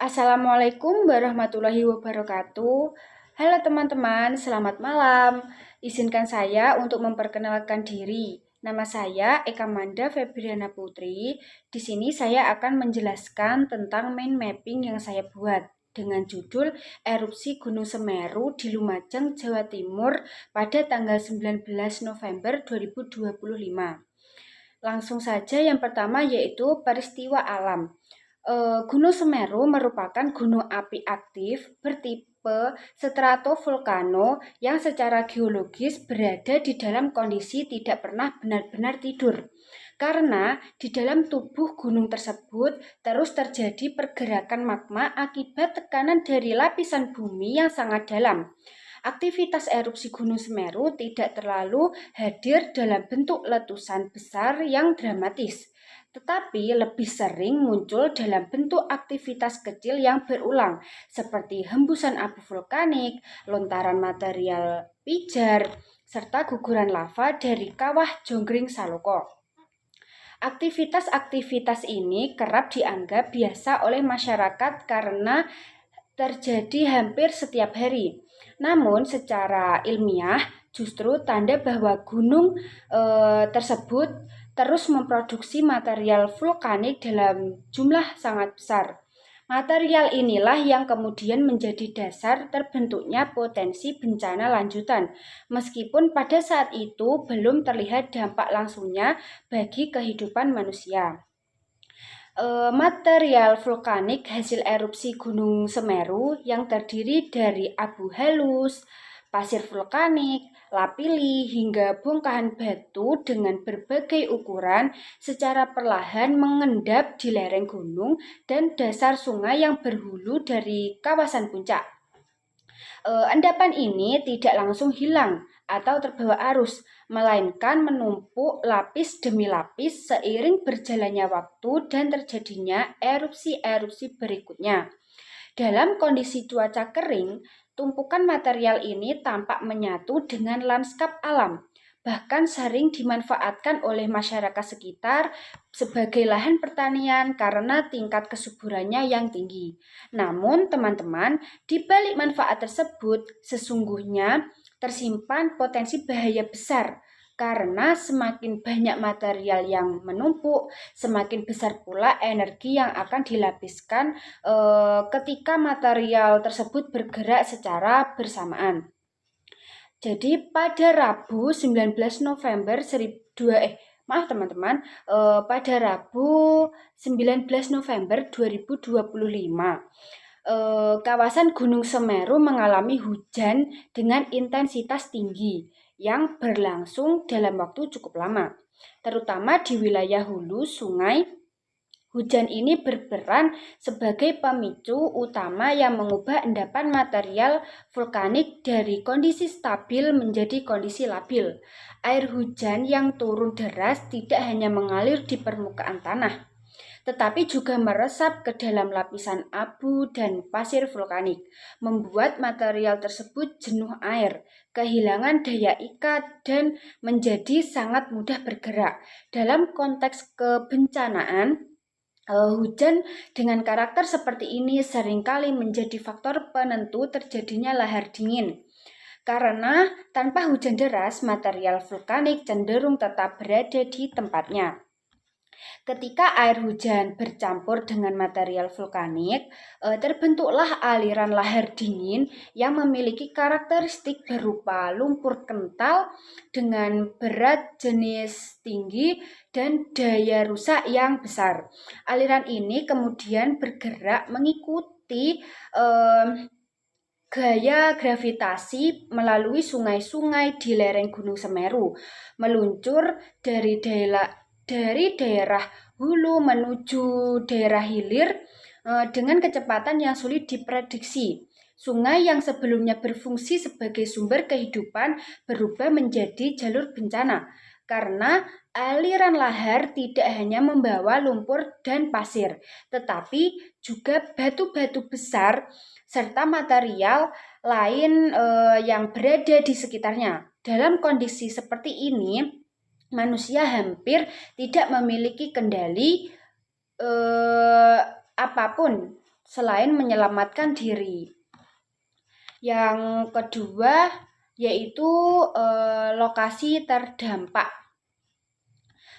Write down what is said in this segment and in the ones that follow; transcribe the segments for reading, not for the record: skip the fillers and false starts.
Assalamualaikum warahmatullahi wabarakatuh. Halo teman-teman, selamat malam. Izinkan saya untuk memperkenalkan diri. Nama saya Eka Manda Febriana Putri. Di sini saya akan menjelaskan tentang mind mapping yang saya buat dengan judul Erupsi Gunung Semeru di Lumajang, Jawa Timur pada tanggal 19 November 2025. Langsung saja yang pertama yaitu peristiwa alam. Gunung Semeru merupakan gunung api aktif bertipe stratovolcano yang secara geologis berada di dalam kondisi tidak pernah benar-benar tidur. Karena di dalam tubuh gunung tersebut terus terjadi pergerakan magma akibat tekanan dari lapisan bumi yang sangat dalam. Aktivitas erupsi Gunung Semeru tidak terlalu hadir dalam bentuk letusan besar yang dramatis, tetapi lebih sering muncul dalam bentuk aktivitas kecil yang berulang, seperti hembusan abu vulkanik, lontaran material pijar, serta guguran lava dari kawah Jonggring Saloko. Aktivitas-aktivitas ini kerap dianggap biasa oleh masyarakat karena terjadi hampir setiap hari. Namun secara ilmiah justru tanda bahwa gunung tersebut terus memproduksi material vulkanik dalam jumlah sangat besar. Material inilah yang kemudian menjadi dasar terbentuknya potensi bencana lanjutan, meskipun pada saat itu belum terlihat dampak langsungnya bagi kehidupan manusia. Material vulkanik hasil erupsi Gunung Semeru yang terdiri dari abu halus, pasir vulkanik, lapili, hingga bongkahan batu dengan berbagai ukuran secara perlahan mengendap di lereng gunung dan dasar sungai yang berhulu dari kawasan puncak. Endapan ini tidak langsung hilang atau terbawa arus, melainkan menumpuk lapis demi lapis seiring berjalannya waktu dan terjadinya erupsi-erupsi berikutnya. Dalam kondisi cuaca kering, tumpukan material ini tampak menyatu dengan lanskap alam, bahkan sering dimanfaatkan oleh masyarakat sekitar sebagai lahan pertanian karena tingkat kesuburannya yang tinggi. Namun, teman-teman, di balik manfaat tersebut sesungguhnya tersimpan potensi bahaya besar karena semakin banyak material yang menumpuk, semakin besar pula energi yang akan dilapiskan ketika material tersebut bergerak secara bersamaan. Jadi pada Rabu 19 November maaf teman-teman, pada Rabu 19 November 2025 kawasan Gunung Semeru mengalami hujan dengan intensitas tinggi yang berlangsung dalam waktu cukup lama, terutama di wilayah hulu sungai. Hujan ini berperan sebagai pemicu utama yang mengubah endapan material vulkanik dari kondisi stabil menjadi kondisi labil. Air hujan yang turun deras tidak hanya mengalir di permukaan tanah, tetapi juga meresap ke dalam lapisan abu dan pasir vulkanik, membuat material tersebut jenuh air, kehilangan daya ikat, dan menjadi sangat mudah bergerak. Dalam konteks kebencanaan, hujan dengan karakter seperti ini seringkali menjadi faktor penentu terjadinya lahar dingin. Karena tanpa hujan deras, material vulkanik cenderung tetap berada di tempatnya. Ketika air hujan bercampur dengan material vulkanik, terbentuklah aliran lahar dingin yang memiliki karakteristik berupa lumpur kental dengan berat jenis tinggi dan daya rusak yang besar. Aliran ini kemudian bergerak mengikuti gaya gravitasi melalui sungai-sungai di lereng Gunung Semeru, meluncur dari daerah hulu menuju daerah hilir dengan kecepatan yang sulit diprediksi. Sungai yang sebelumnya berfungsi sebagai sumber kehidupan berubah menjadi jalur bencana karena aliran lahar tidak hanya membawa lumpur dan pasir, tetapi juga batu-batu besar serta material lain yang berada di sekitarnya. Dalam kondisi seperti ini, manusia hampir tidak memiliki kendali apapun selain menyelamatkan diri. Yang kedua yaitu lokasi terdampak.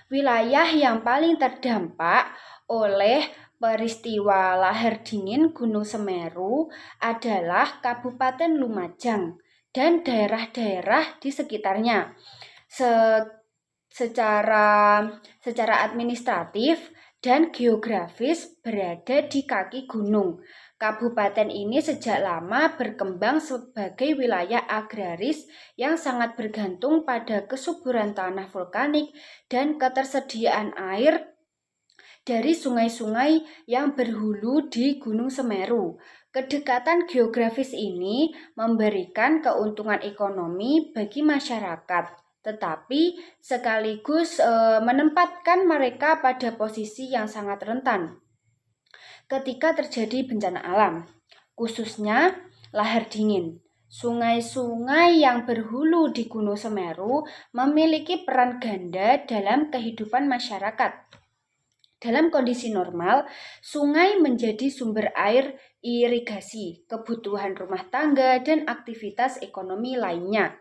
Wilayah yang paling terdampak oleh peristiwa lahar dingin Gunung Semeru adalah Kabupaten Lumajang dan daerah-daerah di sekitarnya. Secara administratif dan geografis berada di kaki gunung. Kabupaten ini sejak lama berkembang sebagai wilayah agraris yang sangat bergantung pada kesuburan tanah vulkanik dan ketersediaan air dari sungai-sungai yang berhulu di Gunung Semeru. Kedekatan geografis ini memberikan keuntungan ekonomi bagi masyarakat, tetapi sekaligus menempatkan mereka pada posisi yang sangat rentan ketika terjadi bencana alam, khususnya lahar dingin. Sungai-sungai yang berhulu di Gunung Semeru memiliki peran ganda dalam kehidupan masyarakat. Dalam kondisi normal, sungai menjadi sumber air irigasi, kebutuhan rumah tangga, dan aktivitas ekonomi lainnya.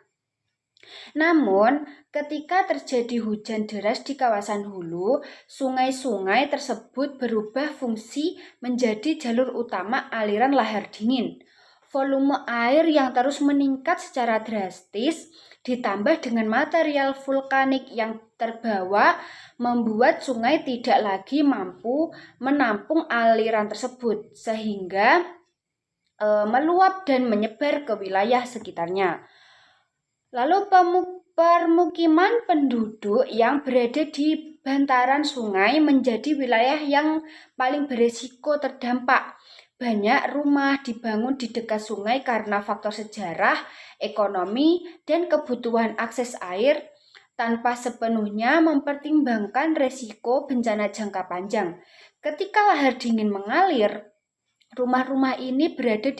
Namun, ketika terjadi hujan deras di kawasan hulu, sungai-sungai tersebut berubah fungsi menjadi jalur utama aliran lahar dingin. Volume air yang terus meningkat secara drastis ditambah dengan material vulkanik yang terbawa membuat sungai tidak lagi mampu menampung aliran tersebut sehingga meluap dan menyebar ke wilayah sekitarnya. Lalu permukiman penduduk yang berada di bantaran sungai menjadi wilayah yang paling berisiko terdampak. Banyak rumah dibangun di dekat sungai karena faktor sejarah, ekonomi, dan kebutuhan akses air tanpa sepenuhnya mempertimbangkan resiko bencana jangka panjang. Ketika lahar dingin mengalir, rumah-rumah ini berada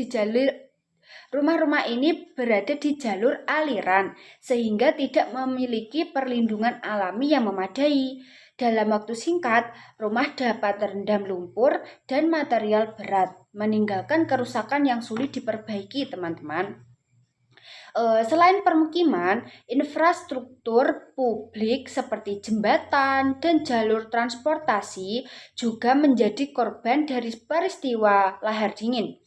di jalur aliran sehingga tidak memiliki perlindungan alami yang memadai. Dalam waktu singkat, rumah dapat terendam lumpur dan material berat, meninggalkan kerusakan yang sulit diperbaiki, teman-teman. Selain permukiman, infrastruktur publik seperti jembatan dan jalur transportasi juga menjadi korban dari peristiwa lahar dingin.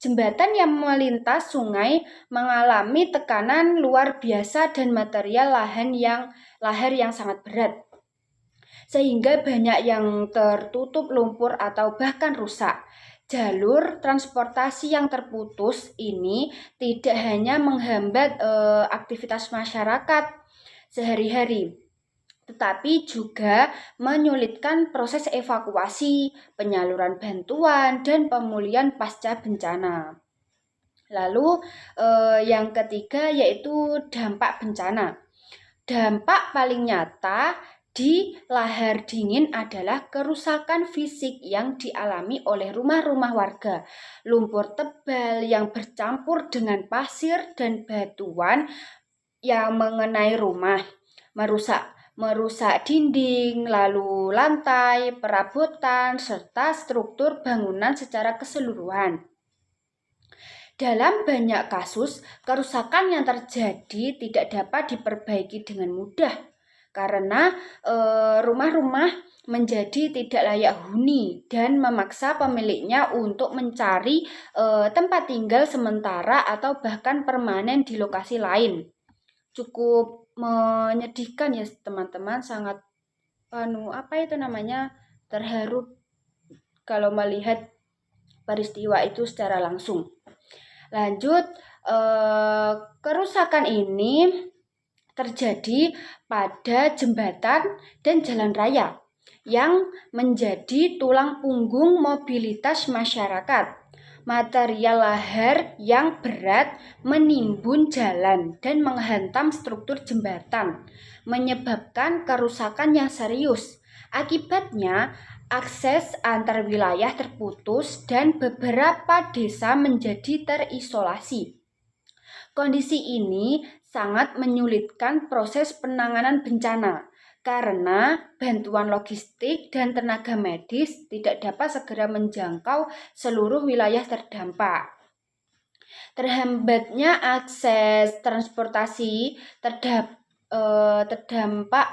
Jembatan yang melintas sungai mengalami tekanan luar biasa dan material lahar yang sangat berat, sehingga banyak yang tertutup lumpur atau bahkan rusak. Jalur transportasi yang terputus ini tidak hanya menghambat aktivitas masyarakat sehari-hari, tetapi juga menyulitkan proses evakuasi, penyaluran bantuan, dan pemulihan pasca bencana. Lalu yang ketiga yaitu dampak bencana. Dampak paling nyata di lahar dingin adalah kerusakan fisik yang dialami oleh rumah-rumah warga. Lumpur tebal yang bercampur dengan pasir dan batuan yang mengenai rumah, merusak dinding, lalu lantai, perabotan, serta struktur bangunan secara keseluruhan. Dalam banyak kasus, kerusakan yang terjadi tidak dapat diperbaiki dengan mudah karena rumah-rumah menjadi tidak layak huni dan memaksa pemiliknya untuk mencari tempat tinggal sementara atau bahkan permanen di lokasi lain. Cukup menyedihkan ya teman-teman, sangat terharu kalau melihat peristiwa itu secara langsung. Lanjut, kerusakan ini terjadi pada jembatan dan jalan raya yang menjadi tulang punggung mobilitas masyarakat. Material lahar yang berat menimbun jalan dan menghantam struktur jembatan, menyebabkan kerusakan yang serius. Akibatnya, akses antar wilayah terputus dan beberapa desa menjadi terisolasi. Kondisi ini sangat menyulitkan proses penanganan bencana karena bantuan logistik dan tenaga medis tidak dapat segera menjangkau seluruh wilayah terdampak. Terhambatnya akses transportasi terdampak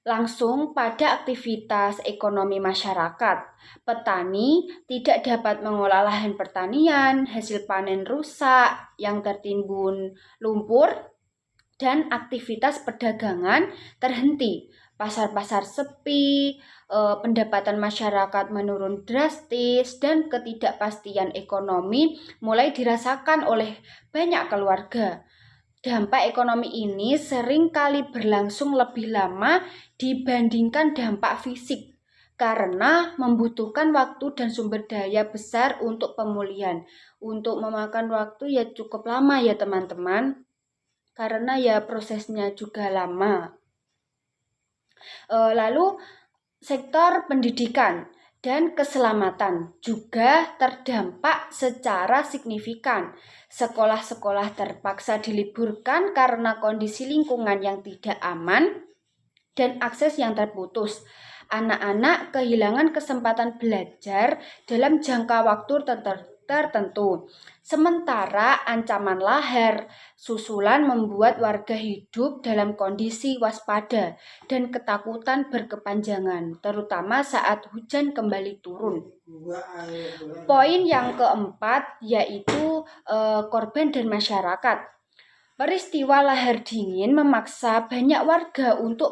langsung pada aktivitas ekonomi masyarakat. Petani tidak dapat mengolah lahan pertanian, hasil panen rusak yang tertimbun lumpur, dan aktivitas perdagangan terhenti. Pasar-pasar sepi, pendapatan masyarakat menurun drastis, dan ketidakpastian ekonomi mulai dirasakan oleh banyak keluarga. Dampak ekonomi ini sering kali berlangsung lebih lama dibandingkan dampak fisik karena membutuhkan waktu dan sumber daya besar untuk pemulihan. Untuk memakan waktu ya cukup lama ya teman-teman, karena ya prosesnya juga lama. Lalu sektor pendidikan dan keselamatan juga terdampak secara signifikan. Sekolah-sekolah terpaksa diliburkan karena kondisi lingkungan yang tidak aman dan akses yang terputus. Anak-anak kehilangan kesempatan belajar dalam jangka waktu tertentu. Sementara ancaman lahar susulan membuat warga hidup dalam kondisi waspada dan ketakutan berkepanjangan, terutama saat hujan kembali turun. Poin yang keempat yaitu korban dan masyarakat. Peristiwa lahar dingin memaksa banyak warga untuk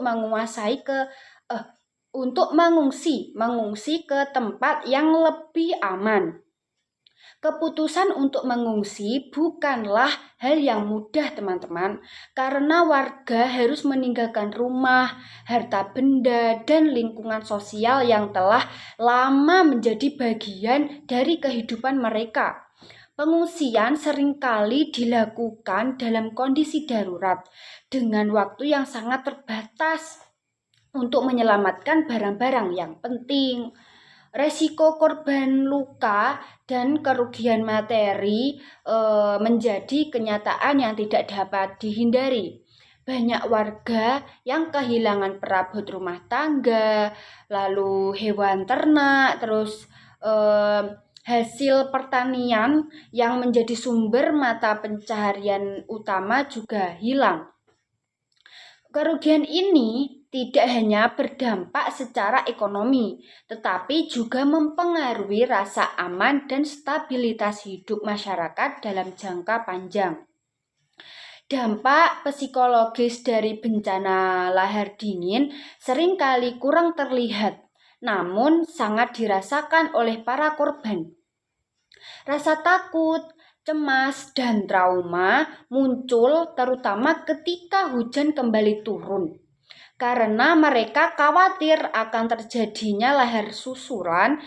mengungsi ke tempat yang lebih aman. Keputusan untuk mengungsi bukanlah hal yang mudah, teman-teman, karena warga harus meninggalkan rumah, harta benda, dan lingkungan sosial yang telah lama menjadi bagian dari kehidupan mereka. Pengungsian seringkali dilakukan dalam kondisi darurat dengan waktu yang sangat terbatas untuk menyelamatkan barang-barang yang penting. Resiko korban luka dan kerugian materi menjadi kenyataan yang tidak dapat dihindari. Banyak warga yang kehilangan perabot rumah tangga, lalu hewan ternak, terus hasil pertanian yang menjadi sumber mata pencaharian utama juga hilang. Kerugian ini tidak hanya berdampak secara ekonomi, tetapi juga mempengaruhi rasa aman dan stabilitas hidup masyarakat dalam jangka panjang. Dampak psikologis dari bencana lahar dingin seringkali kurang terlihat, namun sangat dirasakan oleh para korban. Rasa takut, cemas, dan trauma muncul terutama ketika hujan kembali turun, karena mereka khawatir akan terjadinya lahar susulan.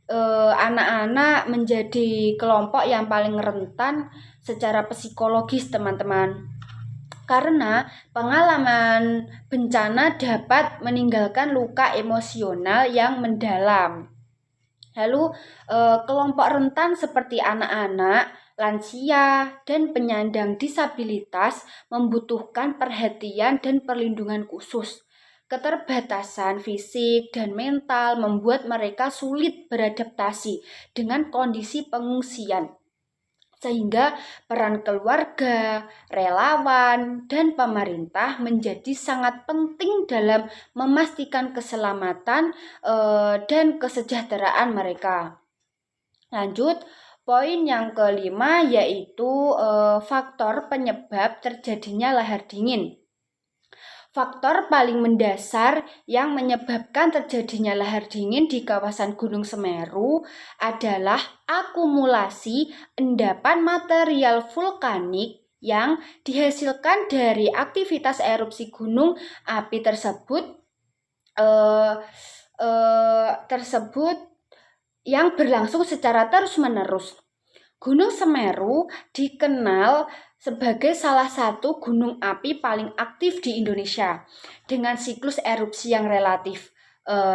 Anak-anak menjadi kelompok yang paling rentan secara psikologis, teman-teman, karena pengalaman bencana dapat meninggalkan luka emosional yang mendalam. Lalu kelompok rentan seperti anak-anak, lansia, dan penyandang disabilitas membutuhkan perhatian dan perlindungan khusus. Keterbatasan fisik dan mental membuat mereka sulit beradaptasi dengan kondisi pengungsian, sehingga peran keluarga, relawan, dan pemerintah menjadi sangat penting dalam memastikan keselamatan dan kesejahteraan mereka. Lanjut, poin yang kelima yaitu faktor penyebab terjadinya lahar dingin. Faktor paling mendasar yang menyebabkan terjadinya lahar dingin di kawasan Gunung Semeru adalah akumulasi endapan material vulkanik yang dihasilkan dari aktivitas erupsi gunung api tersebut yang berlangsung secara terus-menerus. Gunung Semeru dikenal sebagai salah satu gunung api paling aktif di Indonesia dengan siklus erupsi yang relatif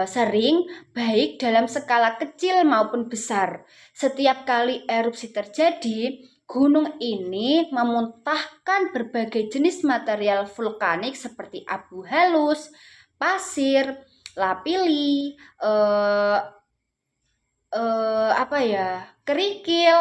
sering, baik dalam skala kecil maupun besar. Setiap kali erupsi terjadi, gunung ini memuntahkan berbagai jenis material vulkanik seperti abu halus, pasir, lapili, kerikil,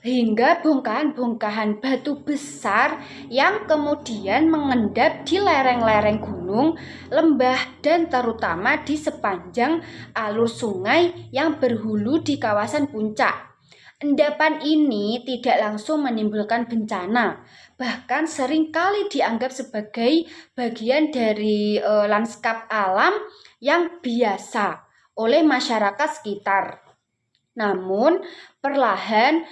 hingga bongkahan-bongkahan batu besar yang kemudian mengendap di lereng-lereng gunung, lembah, dan terutama di sepanjang alur sungai yang berhulu di kawasan puncak. Endapan ini tidak langsung menimbulkan bencana, bahkan seringkali dianggap sebagai bagian dari lanskap alam yang biasa oleh masyarakat sekitar. Namun, perlahan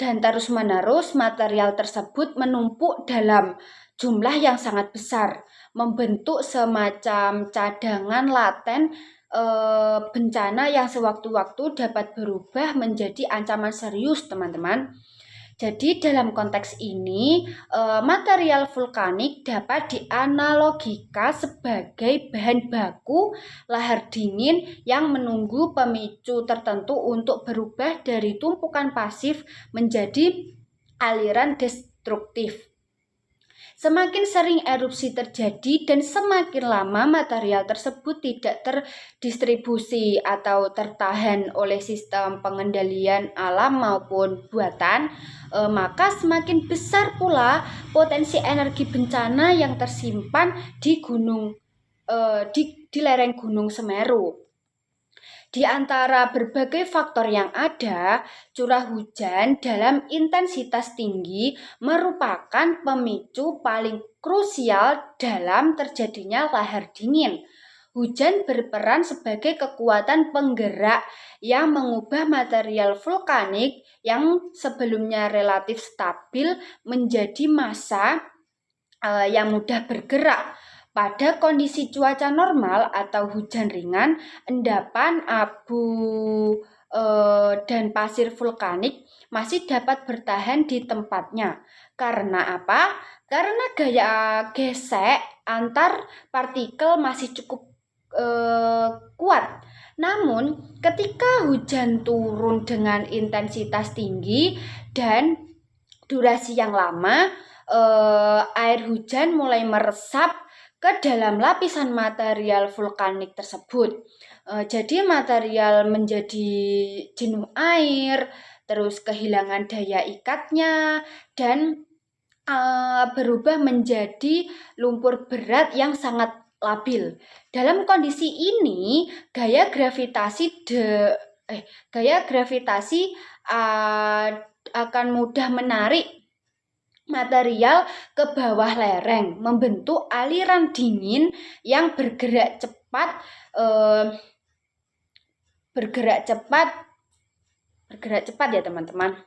dan terus-menerus material tersebut menumpuk dalam jumlah yang sangat besar, membentuk semacam cadangan laten bencana yang sewaktu-waktu dapat berubah menjadi ancaman serius, teman-teman. Jadi dalam konteks ini, material vulkanik dapat dianalogikan sebagai bahan baku lahar dingin yang menunggu pemicu tertentu untuk berubah dari tumpukan pasif menjadi aliran destruktif. Semakin sering erupsi terjadi dan semakin lama material tersebut tidak terdistribusi atau tertahan oleh sistem pengendalian alam maupun buatan, maka semakin besar pula potensi energi bencana yang tersimpan di lereng Gunung Semeru. Di antara berbagai faktor yang ada, curah hujan dalam intensitas tinggi merupakan pemicu paling krusial dalam terjadinya lahar dingin. Hujan berperan sebagai kekuatan penggerak yang mengubah material vulkanik yang sebelumnya relatif stabil menjadi massa yang mudah bergerak. Pada kondisi cuaca normal atau hujan ringan, endapan abu dan pasir vulkanik masih dapat bertahan di tempatnya. Karena apa? Karena gaya gesek antar partikel masih cukup kuat. Namun, ketika hujan turun dengan intensitas tinggi dan durasi yang lama, air hujan mulai meresap ke dalam lapisan material vulkanik tersebut. Jadi material menjadi jenuh air, terus kehilangan daya ikatnya, dan berubah menjadi lumpur berat yang sangat labil. Dalam kondisi ini, gaya gravitasi akan mudah menarik material ke bawah lereng, membentuk aliran dingin yang bergerak cepat ya teman-teman.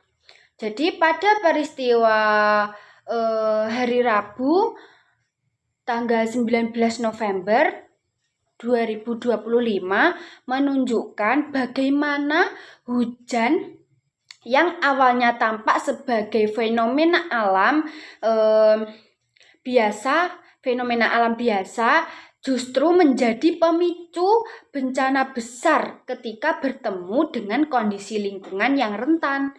Jadi pada peristiwa hari Rabu tanggal 19 November 2025 menunjukkan bagaimana hujan yang awalnya tampak sebagai fenomena alam biasa justru menjadi pemicu bencana besar ketika bertemu dengan kondisi lingkungan yang rentan.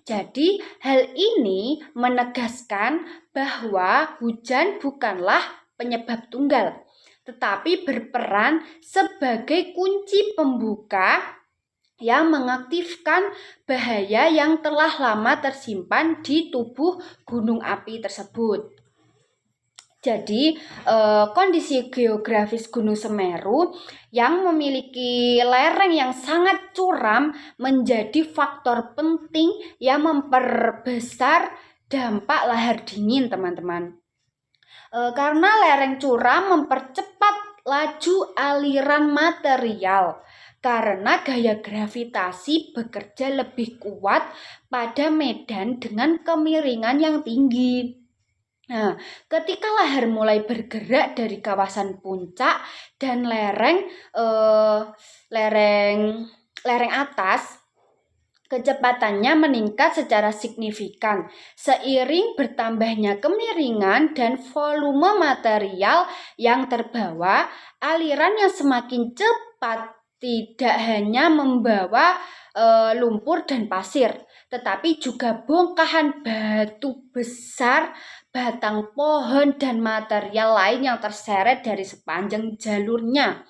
Jadi, hal ini menegaskan bahwa hujan bukanlah penyebab tunggal, tetapi berperan sebagai kunci pembuka yang mengaktifkan bahaya yang telah lama tersimpan di tubuh gunung api tersebut. Jadi, kondisi geografis Gunung Semeru yang memiliki lereng yang sangat curam menjadi faktor penting yang memperbesar dampak lahar dingin, teman-teman. Karena lereng curam mempercepat laju aliran material karena gaya gravitasi bekerja lebih kuat pada medan dengan kemiringan yang tinggi. Nah, ketika lahar mulai bergerak dari kawasan puncak dan lereng atas, kecepatannya meningkat secara signifikan seiring bertambahnya kemiringan dan volume material yang terbawa. Aliran yang semakin cepat tidak hanya membawa lumpur dan pasir, tetapi juga bongkahan batu besar, batang pohon, dan material lain yang terseret dari sepanjang jalurnya.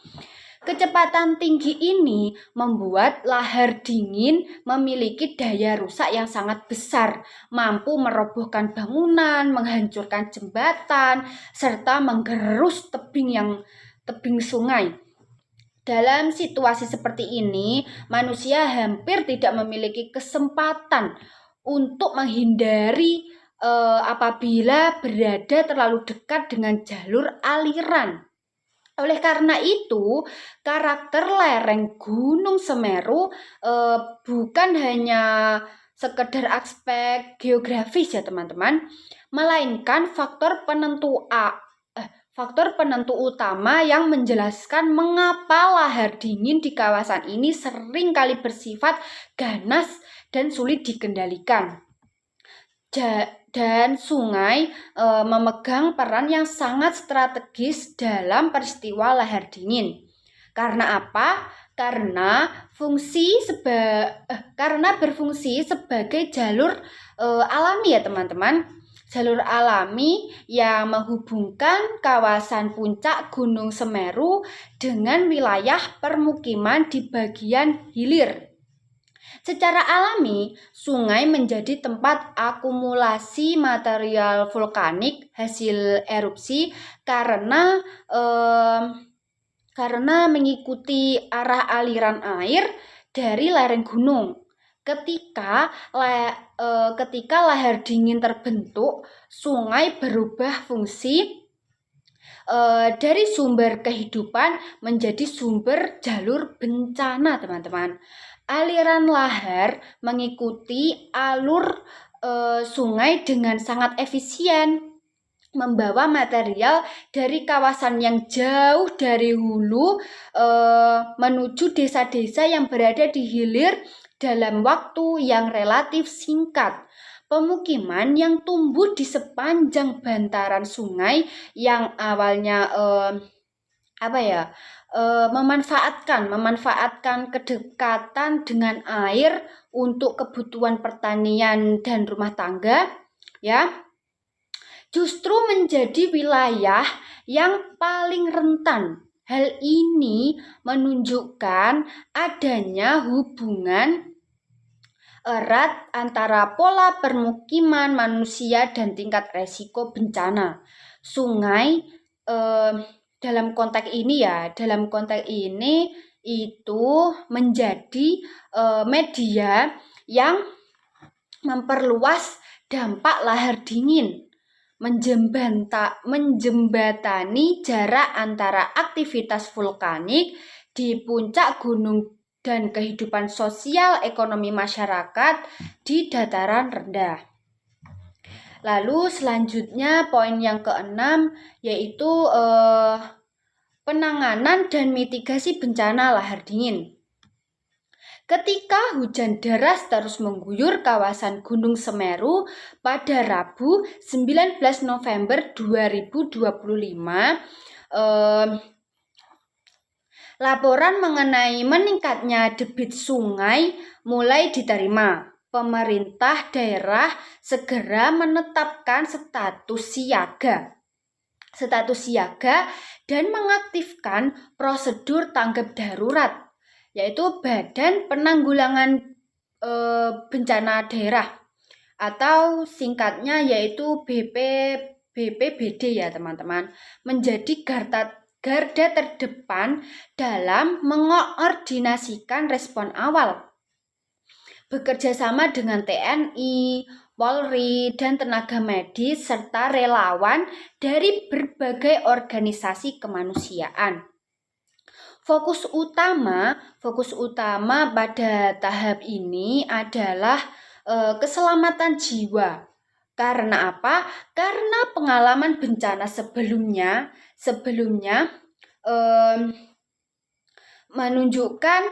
Kecepatan tinggi ini membuat lahar dingin memiliki daya rusak yang sangat besar, mampu merobohkan bangunan, menghancurkan jembatan, serta menggerus tebing sungai. Dalam situasi seperti ini, manusia hampir tidak memiliki kesempatan untuk menghindari apabila berada terlalu dekat dengan jalur aliran. Oleh karena itu, karakter lereng Gunung Semeru bukan hanya sekedar aspek geografis ya teman-teman, melainkan faktor penentu utama yang menjelaskan mengapa lahar dingin di kawasan ini sering kali bersifat ganas dan sulit dikendalikan. Dan sungai memegang peran yang sangat strategis dalam peristiwa lahar dingin. Karena apa? Karena berfungsi sebagai jalur alami ya teman-teman. Jalur alami yang menghubungkan kawasan puncak Gunung Semeru dengan wilayah permukiman di bagian hilir. Secara alami, sungai menjadi tempat akumulasi material vulkanik hasil erupsi karena mengikuti arah aliran air dari lereng gunung. Ketika lahar dingin terbentuk, sungai berubah fungsi dari sumber kehidupan menjadi sumber jalur bencana, teman-teman. Aliran lahar mengikuti alur sungai dengan sangat efisien, membawa material dari kawasan yang jauh dari hulu menuju desa-desa yang berada di hilir dalam waktu yang relatif singkat. Pemukiman yang tumbuh di sepanjang bantaran sungai yang awalnya memanfaatkan kedekatan dengan air untuk kebutuhan pertanian dan rumah tangga, ya, justru menjadi wilayah yang paling rentan. Hal ini menunjukkan adanya hubungan erat antara pola permukiman manusia dan tingkat resiko bencana. Sungai dalam konteks ini itu menjadi media yang memperluas dampak lahar dingin, menjembatani jarak antara aktivitas vulkanik di puncak gunung dan kehidupan sosial ekonomi masyarakat di dataran rendah. Lalu selanjutnya poin yang keenam yaitu penanganan dan mitigasi bencana lahar dingin. Ketika hujan deras terus mengguyur kawasan Gunung Semeru pada Rabu 19 November 2025, laporan mengenai meningkatnya debit sungai mulai diterima. Pemerintah daerah segera menetapkan status siaga dan mengaktifkan prosedur tanggap darurat, yaitu Badan Penanggulangan Bencana Daerah atau singkatnya yaitu BPBD ya teman-teman, menjadi garda terdepan dalam mengkoordinasikan respon awal. Bekerja sama dengan TNI, Polri, dan tenaga medis serta relawan dari berbagai organisasi kemanusiaan. Fokus utama pada tahap ini adalah keselamatan jiwa. Karena apa? Karena pengalaman bencana sebelumnya menunjukkan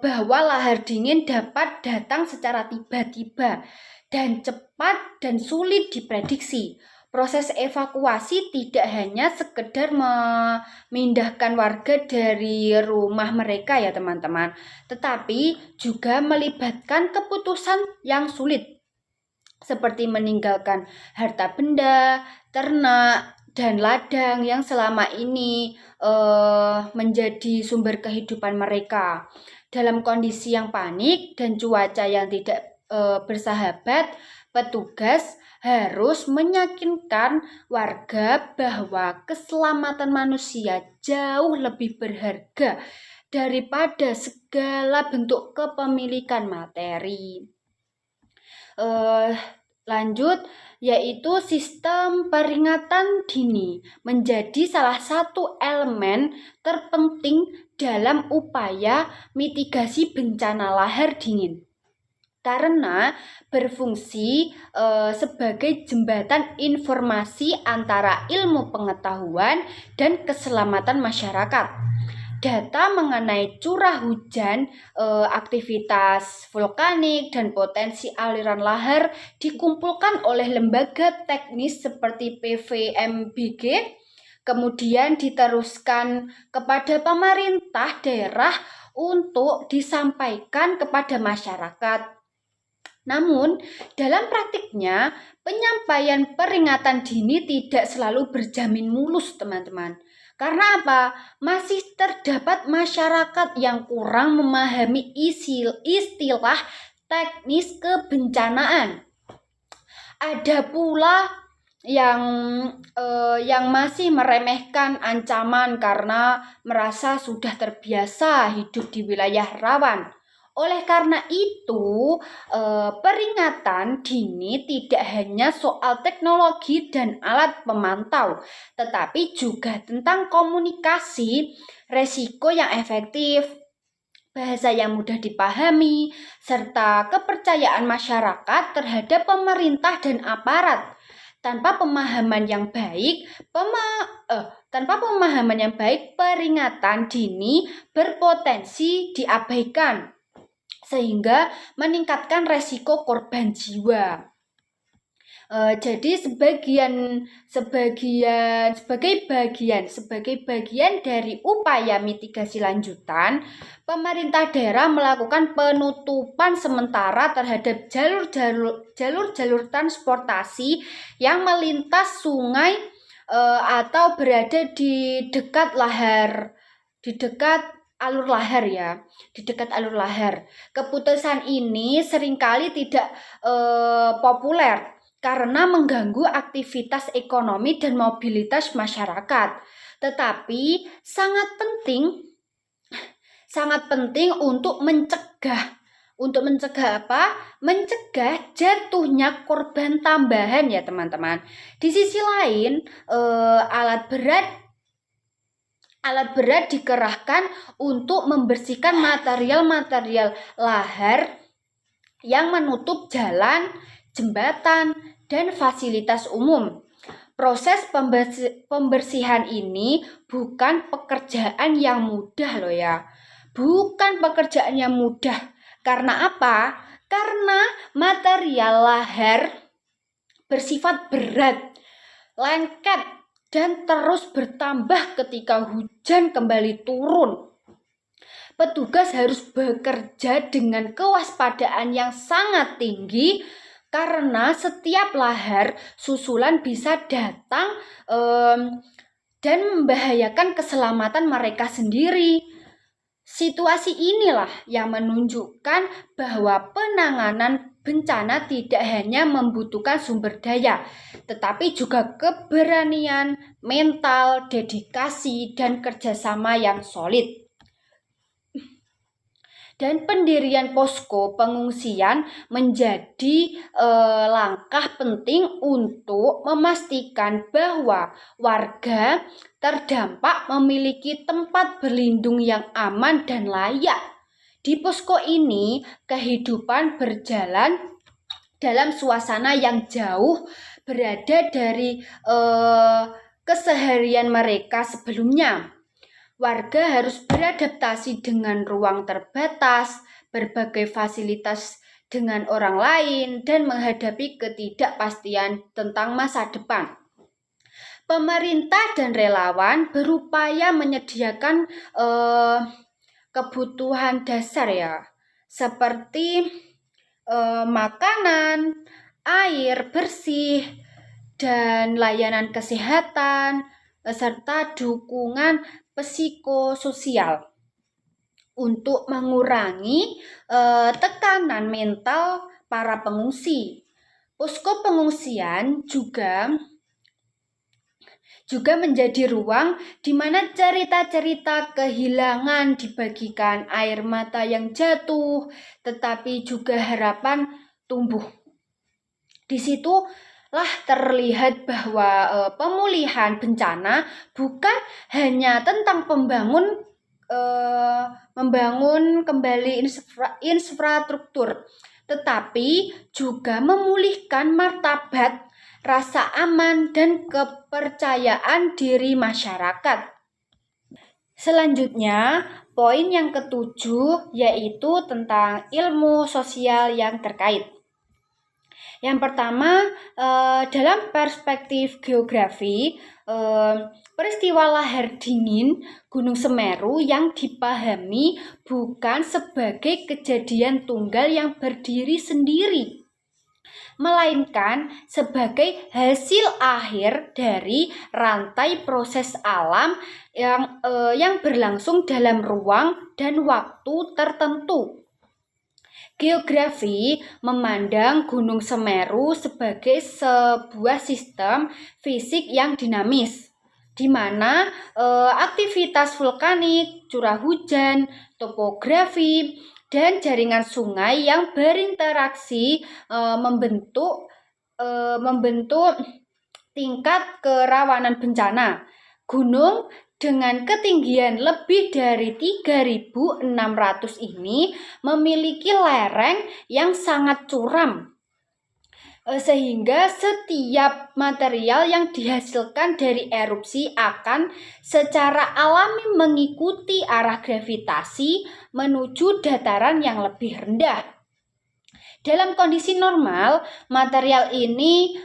bahwa lahar dingin dapat datang secara tiba-tiba dan cepat dan sulit diprediksi. Proses evakuasi tidak hanya sekedar memindahkan warga dari rumah mereka ya teman-teman, tetapi juga melibatkan keputusan yang sulit seperti meninggalkan harta benda, ternak, dan ladang yang selama ini menjadi sumber kehidupan mereka. Dalam kondisi yang panik dan cuaca yang tidak bersahabat, petugas harus meyakinkan warga bahwa keselamatan manusia jauh lebih berharga daripada segala bentuk kepemilikan materi. Lanjut, yaitu sistem peringatan dini menjadi salah satu elemen terpenting dalam upaya mitigasi bencana lahar dingin. Karena berfungsi sebagai jembatan informasi antara ilmu pengetahuan dan keselamatan masyarakat. Data mengenai curah hujan, aktivitas vulkanik, dan potensi aliran lahar dikumpulkan oleh lembaga teknis seperti PVMBG, kemudian diteruskan kepada pemerintah daerah untuk disampaikan kepada masyarakat. Namun, dalam praktiknya, penyampaian peringatan dini tidak selalu berjamin mulus, teman-teman. Karena apa? Masih terdapat masyarakat yang kurang memahami istilah teknis kebencanaan. Ada pula yang masih meremehkan ancaman karena merasa sudah terbiasa hidup di wilayah rawan. Oleh karena itu, peringatan dini tidak hanya soal teknologi dan alat pemantau, tetapi juga tentang komunikasi, resiko yang efektif, bahasa yang mudah dipahami, serta kepercayaan masyarakat terhadap pemerintah dan aparat. Tanpa pemahaman yang baik, peringatan dini berpotensi diabaikan, sehingga meningkatkan resiko korban jiwa. Jadi sebagai bagian dari upaya mitigasi lanjutan, pemerintah daerah melakukan penutupan sementara terhadap jalur transportasi yang melintas sungai atau berada di dekat alur lahar. Keputusan ini seringkali tidak populer karena mengganggu aktivitas ekonomi dan mobilitas masyarakat. Tetapi sangat penting untuk mencegah apa? Mencegah jatuhnya korban tambahan ya teman-teman. Di sisi lain, alat berat dikerahkan untuk membersihkan material lahar yang menutup jalan, jembatan, dan fasilitas umum. Proses pembersihan ini bukan pekerjaan yang mudah loh ya. Bukan pekerjaan yang mudah. Karena apa? Karena material lahar bersifat berat, lengket, dan terus bertambah ketika hujan kembali turun. Petugas harus bekerja dengan kewaspadaan yang sangat tinggi karena setiap lahar susulan bisa datang dan membahayakan keselamatan mereka sendiri. Situasi inilah yang menunjukkan bahwa penanganan bencana tidak hanya membutuhkan sumber daya, tetapi juga keberanian, mental, dedikasi, dan kerjasama yang solid. Dan pendirian posko pengungsian menjadi langkah penting untuk memastikan bahwa warga terdampak memiliki tempat berlindung yang aman dan layak. Di posko ini, kehidupan berjalan dalam suasana yang jauh berada dari keseharian mereka sebelumnya. Warga harus beradaptasi dengan ruang terbatas, berbagai fasilitas dengan orang lain, dan menghadapi ketidakpastian tentang masa depan. Pemerintah dan relawan berupaya menyediakan kebutuhan dasar ya, seperti makanan, air bersih, dan layanan kesehatan, serta dukungan psikososial untuk mengurangi tekanan mental para pengungsi. Posko pengungsian juga menjadi ruang di mana cerita-cerita kehilangan dibagikan, air mata yang jatuh, tetapi juga harapan tumbuh. Di situlah terlihat bahwa pemulihan bencana bukan hanya tentang membangun kembali infrastruktur, tetapi juga memulihkan martabat, rasa aman, dan kepercayaan diri masyarakat. Selanjutnya, poin yang ketujuh yaitu tentang ilmu sosial yang terkait. Yang pertama, dalam perspektif geografi, peristiwa lahar dingin Gunung Semeru yang dipahami bukan sebagai kejadian tunggal yang berdiri sendiri, melainkan sebagai hasil akhir dari rantai proses alam yang berlangsung dalam ruang dan waktu tertentu. Geografi memandang Gunung Semeru sebagai sebuah sistem fisik yang dinamis, di mana aktivitas vulkanik, curah hujan, topografi, dan jaringan sungai yang berinteraksi membentuk tingkat kerawanan bencana. Gunung dengan ketinggian lebih dari 3.600 ini memiliki lereng yang sangat curam, sehingga setiap material yang dihasilkan dari erupsi akan secara alami mengikuti arah gravitasi menuju dataran yang lebih rendah. Dalam kondisi normal, material ini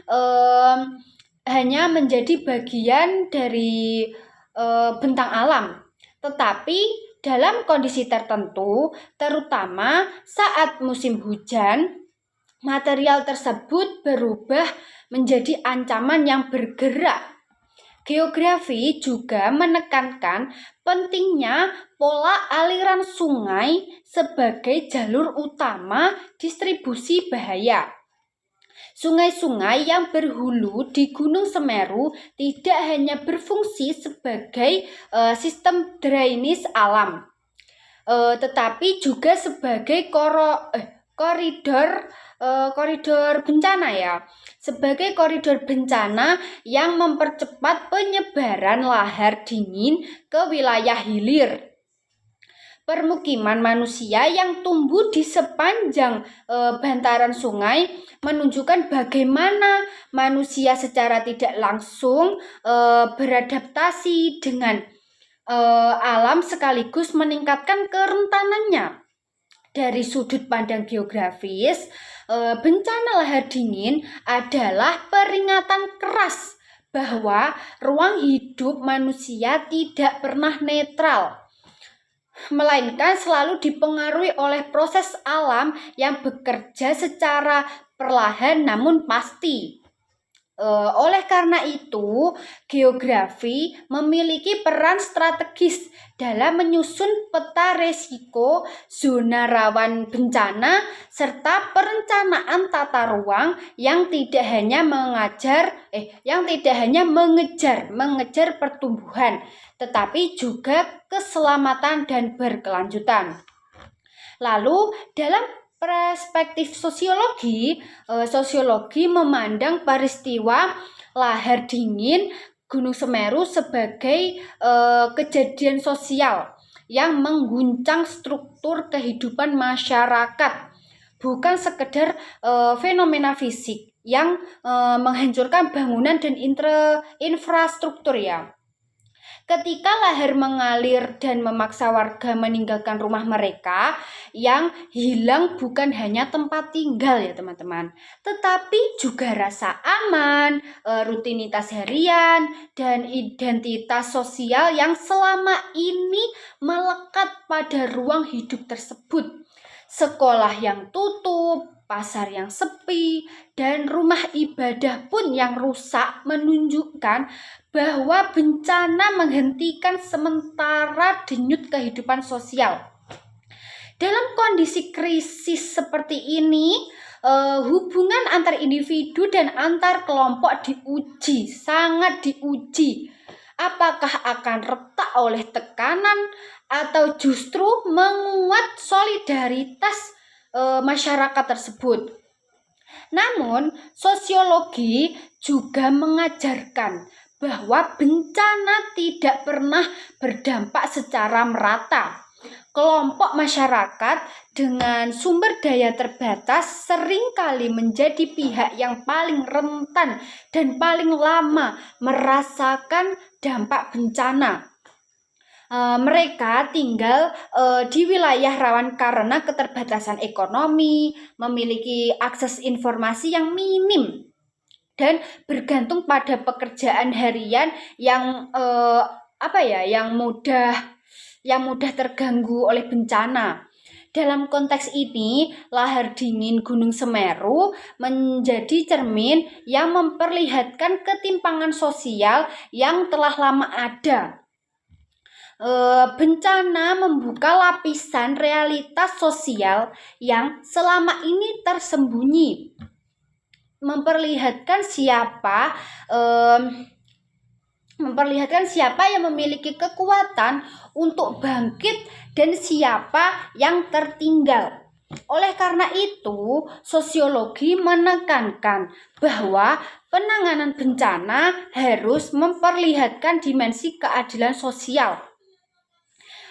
hanya menjadi bagian dari bentang alam, tetapi dalam kondisi tertentu, terutama saat musim hujan, material tersebut berubah menjadi ancaman yang bergerak. Geografi juga menekankan pentingnya pola aliran sungai sebagai jalur utama distribusi bahaya. Sungai-sungai yang berhulu di Gunung Semeru tidak hanya berfungsi sebagai sistem drainase alam, tetapi juga sebagai koridor bencana ya, sebagai koridor bencana yang mempercepat penyebaran lahar dingin ke wilayah hilir. Permukiman manusia yang tumbuh di sepanjang bantaran sungai menunjukkan bagaimana manusia secara tidak langsung beradaptasi dengan alam sekaligus meningkatkan kerentanannya. Dari sudut pandang geografis, bencana lahar dingin adalah peringatan keras bahwa ruang hidup manusia tidak pernah netral, melainkan selalu dipengaruhi oleh proses alam yang bekerja secara perlahan namun pasti. Oleh karena itu, geografi memiliki peran strategis dalam menyusun peta risiko, zona rawan bencana, serta perencanaan tata ruang yang tidak hanya mengejar pertumbuhan, tetapi juga keselamatan dan berkelanjutan. Lalu, dalam perspektif sosiologi memandang peristiwa lahar dingin Gunung Semeru sebagai kejadian sosial yang mengguncang struktur kehidupan masyarakat, bukan sekedar fenomena fisik yang menghancurkan bangunan dan infrastruktur ya. Ketika lahar mengalir dan memaksa warga meninggalkan rumah mereka, yang hilang bukan hanya tempat tinggal ya teman-teman, tetapi juga rasa aman, rutinitas harian, dan identitas sosial yang selama ini melekat pada ruang hidup tersebut. Sekolah yang tutup, pasar yang sepi, dan rumah ibadah pun yang rusak menunjukkan bahwa bencana menghentikan sementara denyut kehidupan sosial. Dalam kondisi krisis seperti ini, hubungan antar individu dan antar kelompok diuji, sangat diuji. Apakah akan retak oleh tekanan atau justru menguat solidaritas masyarakat tersebut? Namun, sosiologi juga mengajarkan bahwa bencana tidak pernah berdampak secara merata. Kelompok masyarakat dengan sumber daya terbatas seringkali menjadi pihak yang paling rentan dan paling lama merasakan dampak bencana. Mereka tinggal di wilayah rawan karena keterbatasan ekonomi, memiliki akses informasi yang minim, dan bergantung pada pekerjaan harian yang mudah terganggu oleh bencana. Dalam konteks ini, lahar dingin Gunung Semeru menjadi cermin yang memperlihatkan ketimpangan sosial yang telah lama ada. Bencana membuka lapisan realitas sosial yang selama ini tersembunyi, memperlihatkan siapa yang memiliki kekuatan untuk bangkit dan siapa yang tertinggal. Oleh karena itu, sosiologi menekankan bahwa penanganan bencana harus memperlihatkan dimensi keadilan sosial,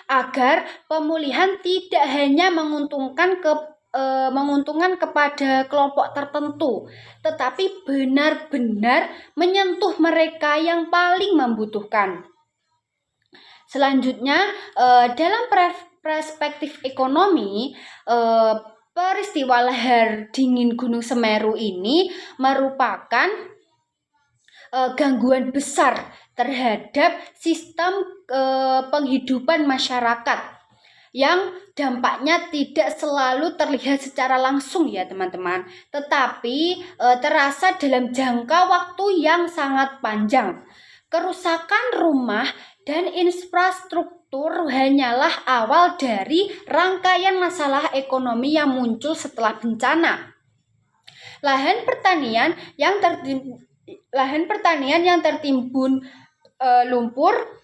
agar pemulihan tidak hanya menguntungkan kepada kelompok tertentu, tetapi benar-benar menyentuh mereka yang paling membutuhkan. Selanjutnya, dalam perspektif ekonomi, peristiwa lahar dingin Gunung Semeru ini merupakan gangguan besar terhadap sistem penghidupan masyarakat yang dampaknya tidak selalu terlihat secara langsung ya teman-teman, tetapi terasa dalam jangka waktu yang sangat panjang. Kerusakan rumah dan infrastruktur hanyalah awal dari rangkaian masalah ekonomi yang muncul setelah bencana. Lahan pertanian yang tertimbun lumpur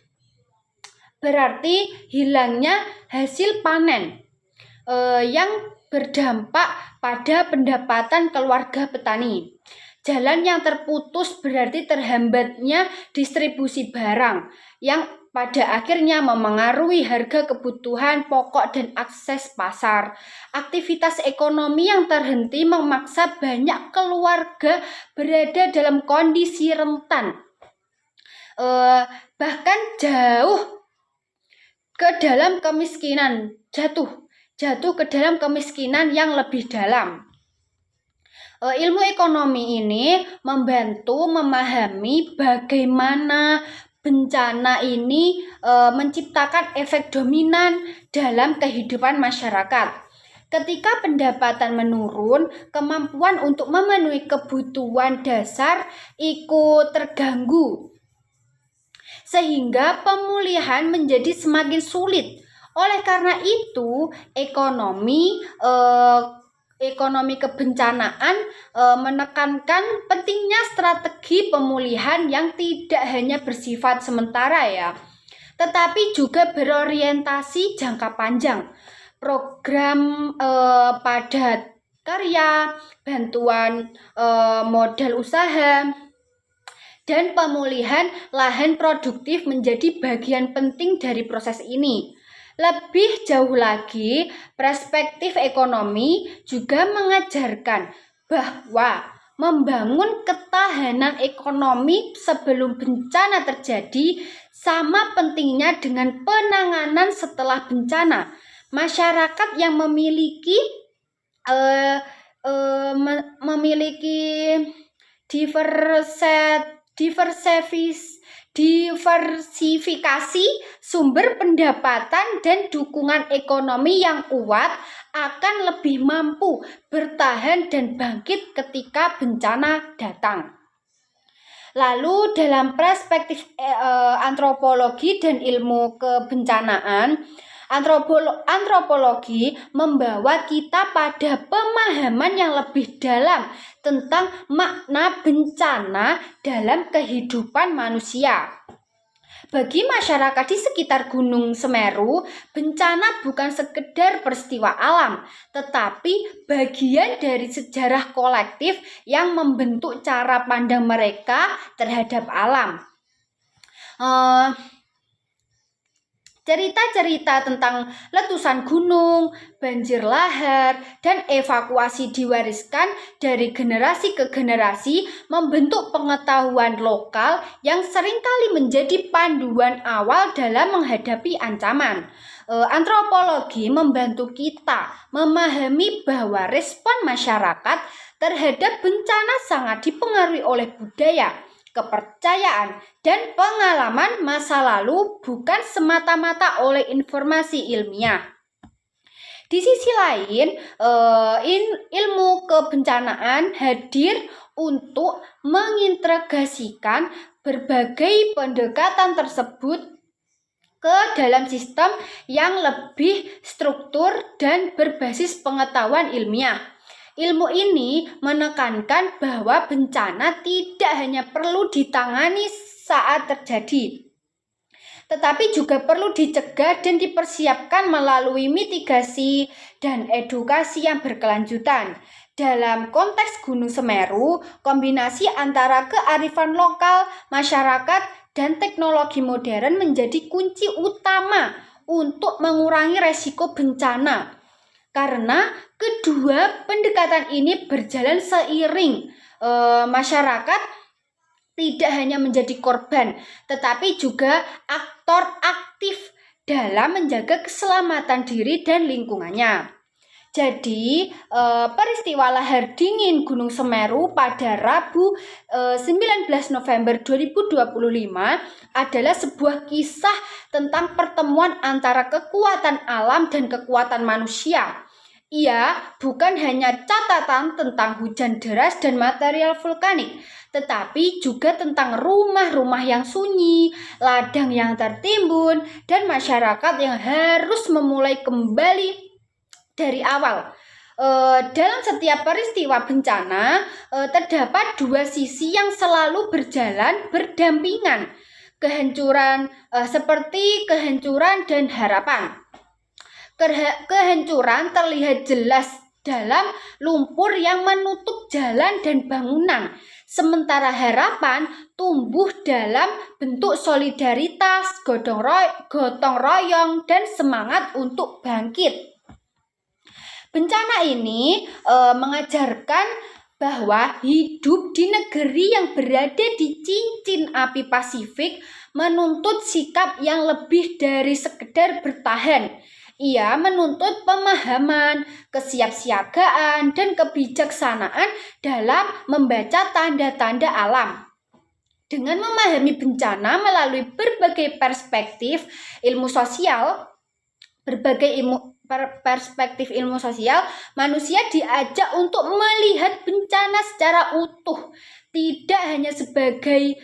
berarti hilangnya hasil panen yang berdampak pada pendapatan keluarga petani. Jalan yang terputus berarti terhambatnya distribusi barang yang pada akhirnya memengaruhi harga kebutuhan pokok dan akses pasar. Aktivitas ekonomi yang terhenti memaksa banyak keluarga berada dalam kondisi rentan, bahkan jatuh ke dalam kemiskinan yang lebih dalam. Ilmu ekonomi ini membantu memahami bagaimana bencana ini menciptakan efek dominan dalam kehidupan masyarakat. Ketika pendapatan menurun, kemampuan untuk memenuhi kebutuhan dasar ikut terganggu, sehingga pemulihan menjadi semakin sulit. Oleh karena itu, ekonomi kebencanaan menekankan pentingnya strategi pemulihan yang tidak hanya bersifat sementara ya, tetapi juga berorientasi jangka panjang. Program padat karya, bantuan modal usaha, dan pemulihan lahan produktif menjadi bagian penting dari proses ini. Lebih jauh lagi, perspektif ekonomi juga mengajarkan bahwa membangun ketahanan ekonomi sebelum bencana terjadi sama pentingnya dengan penanganan setelah bencana. Masyarakat yang memiliki diversifikasi sumber pendapatan dan dukungan ekonomi yang kuat akan lebih mampu bertahan dan bangkit ketika bencana datang. Lalu dalam perspektif antropologi dan ilmu kebencanaan, antropologi membawa kita pada pemahaman yang lebih dalam tentang makna bencana dalam kehidupan manusia. Bagi masyarakat di sekitar Gunung Semeru, bencana bukan sekedar peristiwa alam, tetapi bagian dari sejarah kolektif yang membentuk cara pandang mereka terhadap alam. Cerita-cerita tentang letusan gunung, banjir lahar, dan evakuasi diwariskan dari generasi ke generasi membentuk pengetahuan lokal yang seringkali menjadi panduan awal dalam menghadapi ancaman. Antropologi membantu kita memahami bahwa respon masyarakat terhadap bencana sangat dipengaruhi oleh budaya, kepercayaan, dan pengalaman masa lalu, bukan semata-mata oleh informasi ilmiah. Di sisi lain, ilmu kebencanaan hadir untuk mengintegrasikan berbagai pendekatan tersebut ke dalam sistem yang lebih struktur dan berbasis pengetahuan ilmiah. Ilmu ini menekankan bahwa bencana tidak hanya perlu ditangani saat terjadi, tetapi juga perlu dicegah dan dipersiapkan melalui mitigasi dan edukasi yang berkelanjutan. Dalam konteks Gunung Semeru, kombinasi antara kearifan lokal, masyarakat, dan teknologi modern menjadi kunci utama untuk mengurangi resiko bencana. Karena kedua pendekatan ini berjalan seiring, masyarakat tidak hanya menjadi korban, tetapi juga aktor aktif dalam menjaga keselamatan diri dan lingkungannya. Jadi, peristiwa lahar dingin Gunung Semeru pada Rabu 19 November 2025 adalah sebuah kisah tentang pertemuan antara kekuatan alam dan kekuatan manusia. Ia bukan hanya catatan tentang hujan deras dan material vulkanik, tetapi juga tentang rumah-rumah yang sunyi, ladang yang tertimbun, dan masyarakat yang harus memulai kembali dari awal. Dalam setiap peristiwa bencana terdapat dua sisi yang selalu berjalan berdampingan, kehancuran seperti kehancuran dan harapan. Kehancuran terlihat jelas dalam lumpur yang menutup jalan dan bangunan, sementara harapan tumbuh dalam bentuk solidaritas, gotong royong, dan semangat untuk bangkit. Bencana ini mengajarkan bahwa hidup di negeri yang berada di cincin api Pasifik menuntut sikap yang lebih dari sekedar bertahan. Ia menuntut pemahaman, kesiapsiagaan, dan kebijaksanaan dalam membaca tanda-tanda alam. Dengan memahami bencana melalui berbagai perspektif ilmu sosial, manusia diajak untuk melihat bencana secara utuh, tidak hanya sebagai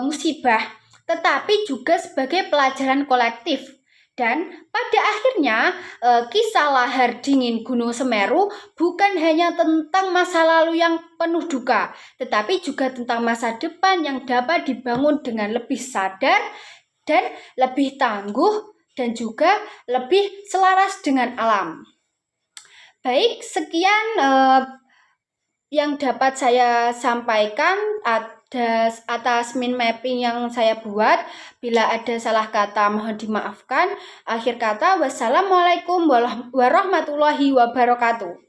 musibah, tetapi juga sebagai pelajaran kolektif. Dan pada akhirnya, kisah lahar dingin Gunung Semeru bukan hanya tentang masa lalu yang penuh duka, tetapi juga tentang masa depan yang dapat dibangun dengan lebih sadar dan lebih tangguh, dan juga lebih selaras dengan alam. Baik, sekian yang dapat saya sampaikan atas mind mapping yang saya buat. Bila ada salah kata mohon dimaafkan. Akhir kata, wassalamualaikum warahmatullahi wabarakatuh.